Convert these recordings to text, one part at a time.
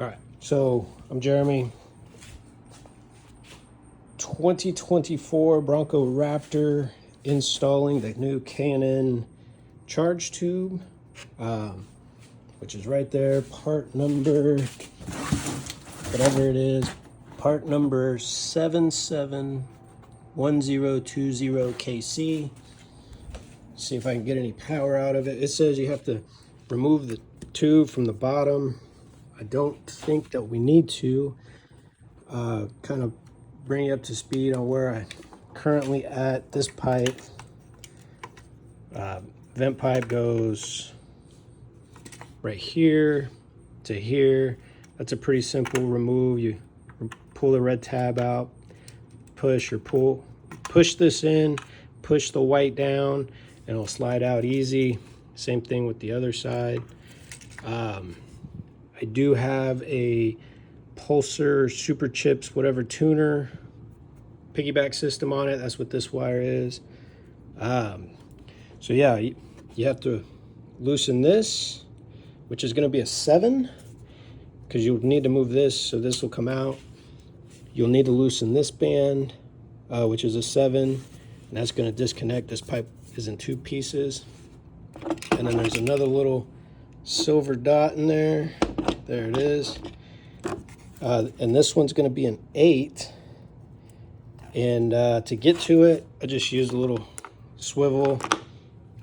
All right, so I'm Jeremy. 2024 Bronco Raptor, installing the new K&N charge tube, which is right there, part number, whatever it is, part number 771020KC. See if I can get any power out of it. It says you have to remove the tube from the bottom. I don't think that we need to. Kind of bring you up to speed on where I currently at. This pipe, vent pipe goes right here to here. That's a pretty simple remove. You pull the red tab out, push this in, push the white down, and it'll slide out easy. Same thing with the other side. I do have a Pulsar Super Chips whatever tuner piggyback system on it. That's what this wire is. So yeah, you have to loosen this, which is going to be a 7, because you'll need to move this, so this will come out. You'll need to loosen this band, which is a 7, and that's going to disconnect. This pipe is in 2 pieces. And then there's another little silver dot in there. There it is. And this one's going to be an 8. And to get to it, I just used a little swivel.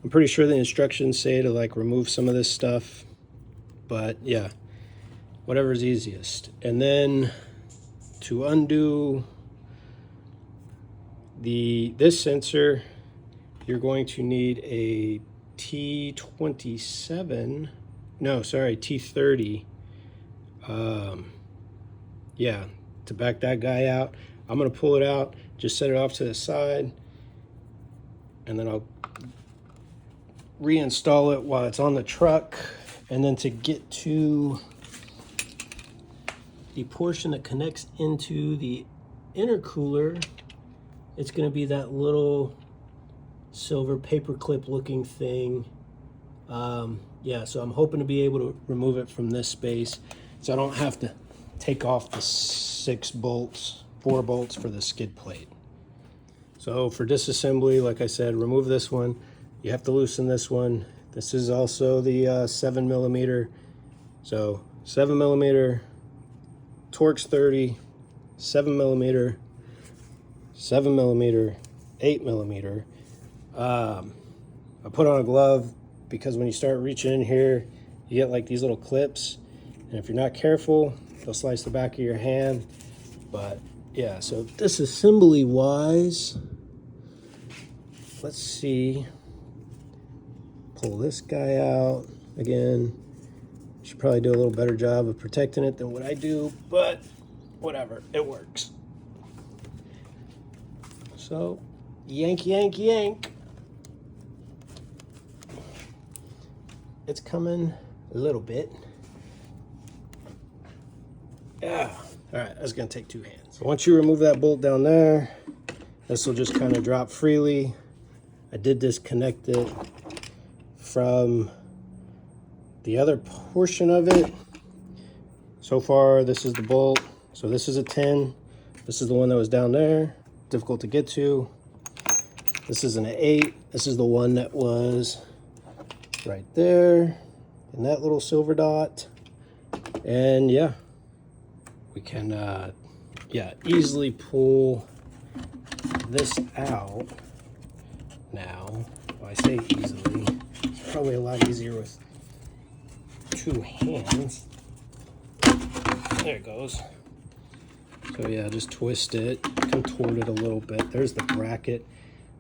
I'm pretty sure the instructions say to like remove some of this stuff, but yeah, whatever's easiest. And then to undo this sensor, you're going to need a T30. Yeah, to back that guy out. I'm gonna pull it out, just set it off to the side, and then I'll reinstall it while it's on the truck. And then to get to the portion that connects into the intercooler, it's gonna be that little silver paperclip looking thing. Yeah, so I'm hoping to be able to remove it from this space, so I don't have to take off the 4 bolts for the skid plate. So for disassembly, like I said, remove this one. You have to loosen this one. This is also the 7mm. So 7mm, Torx 30, 7mm, 7mm, 8mm. I put on a glove because when you start reaching in here, you get like these little clips, and if you're not careful, they'll slice the back of your hand. But yeah, so disassembly wise, let's see. Pull this guy out again. Should probably do a little better job of protecting it than what I do, but whatever, it works. So yank, yank, yank. It's coming a little bit. Yeah, all right, that's gonna take 2 hands. So once you remove that bolt down there, this will just kind of drop freely. I did disconnect it from the other portion of it. So far, this is the bolt. So this is a 10. This is the one that was down there, difficult to get to. This is an 8. This is the one that was right there, and that little silver dot. And yeah, we can easily pull this out now. Well, I say easily, it's probably a lot easier with 2 hands. There it goes. So yeah, just twist it, contort it a little bit. There's the bracket.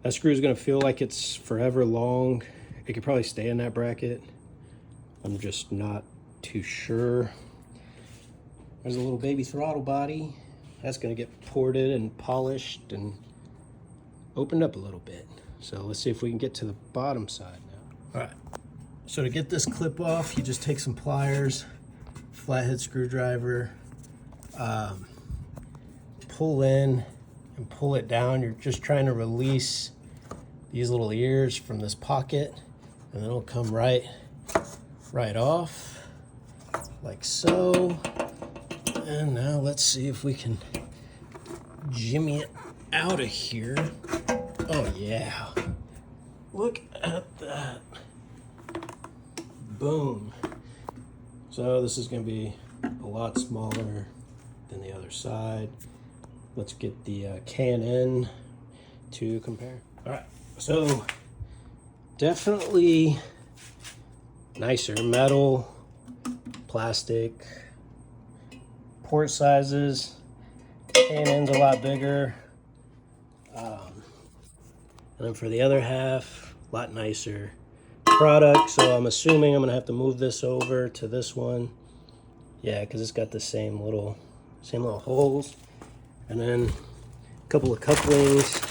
That screw is going to feel like it's forever long. It could probably stay in that bracket. I'm just not too sure. There's a little baby throttle body. That's going to get ported and polished and opened up a little bit. So let's see if we can get to the bottom side now. All right. So to get this clip off, you just take some pliers, flathead screwdriver, pull in and pull it down. You're just trying to release these little ears from this pocket, and then it'll come right off like so. And now let's see if we can jimmy it out of here. Oh yeah. Look at that. Boom. So this is going to be a lot smaller than the other side. Let's get the K&N to compare. All right, so definitely nicer metal, plastic, port sizes. K&N's a lot bigger. And then for the other half, a lot nicer product. So I'm assuming I'm gonna have to move this over to this one. Yeah, because it's got the same little holes. And then a couple of couplings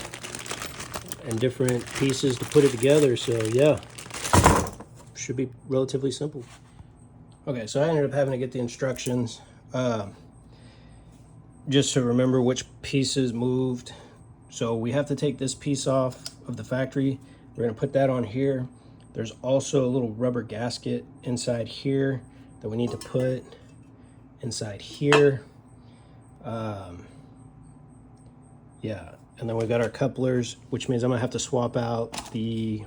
and different pieces to put it together. So yeah, should be relatively simple. Okay, so I ended up having to get the instructions just to remember which pieces moved. So we have to take this piece off of the factory. We're gonna put that on here. There's also a little rubber gasket inside here that we need to put inside here. Yeah, and then we got our couplers, which means I'm gonna have to swap out the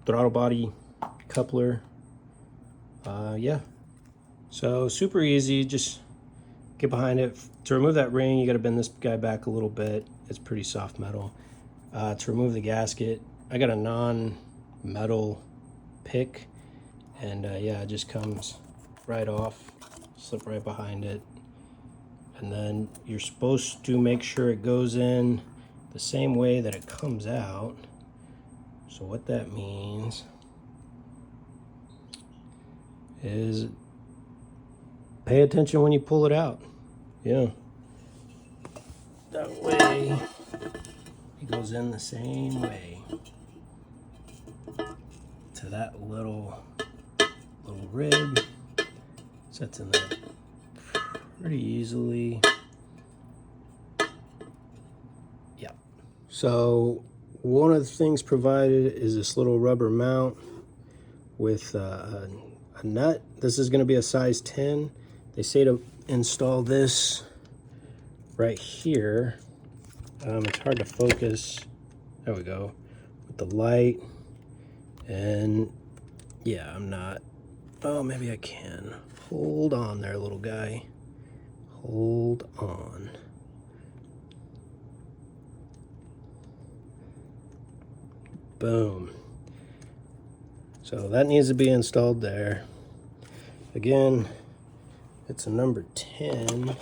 throttle body coupler. Yeah, so super easy, just get behind it. To remove that ring, you gotta bend this guy back a little bit. It's pretty soft metal. To remove the gasket, I got a non-metal pick, and yeah, it just comes right off, slip right behind it. And then you're supposed to make sure it goes in the same way that it comes out. So what that means is pay attention when you pull it out. Yeah. That way it goes in the same way to that little rib. Sets in there pretty easily. Yeah. So one of the things provided is this little rubber mount with a nut. This is going to be a size 10. They say to install this right here. It's hard to focus. There we go. With the light. And yeah, I'm not. Oh, maybe I can. Hold on there, little guy. Hold on. Boom. So that needs to be installed there. Again, it's a number 10.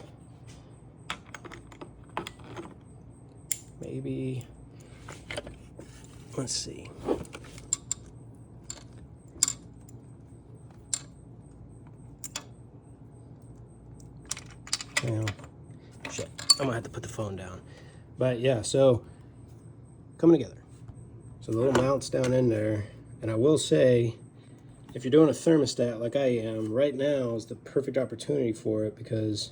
Maybe, let's see. Well, shit, I'm gonna have to put the phone down. But yeah, so coming together. So the little mount's down in there. And I will say, if you're doing a thermostat like I am, right now is the perfect opportunity for it because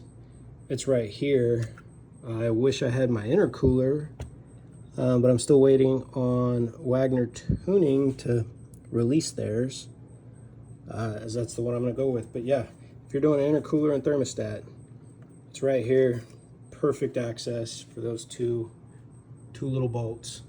it's right here. I wish I had my intercooler, but I'm still waiting on Wagner Tuning to release theirs, as that's the one I'm gonna go with. But yeah, if you're doing an intercooler and thermostat, it's right here. Perfect access for those two little bolts.